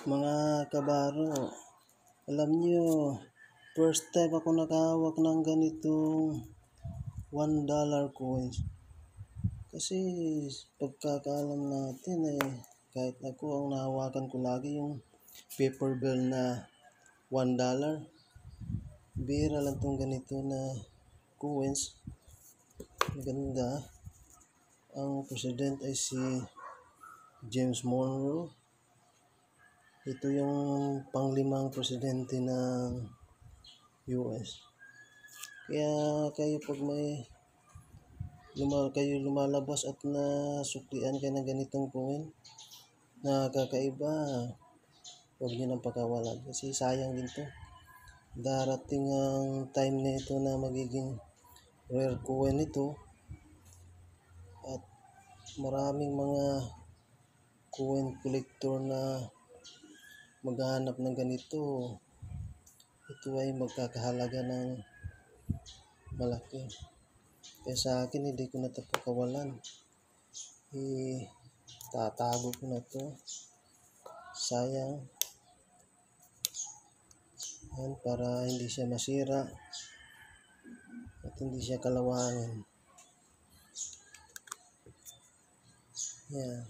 Mga kabaro, alam nyo, first time ako nakahawak ng ganitong $1 coins. Kasi pagkakaalam natin kahit ako ang nahawakan ko lagi yung paper bill na $1. Bira lang tong ganito na coins. Ganda. Ang president ay si James Monroe. Ito yung panglimang presidente ng US. Kaya kayo pag kayo lumalabas at nasuklian kayo ng ganitong coin na kakaiba, huwag nyo nang pakawalan kasi sayang din to. Darating ang time na ito na magiging rare coin ito at maraming mga coin collector na maghahanap ng ganito. Ito ay magkakahalaga ng malaki. Kaya sa akin, hindi ko na ito pakawalan. Tatago ko na ito. Sayang. Yan, para hindi siya masira at hindi siya kalawangin. Yan.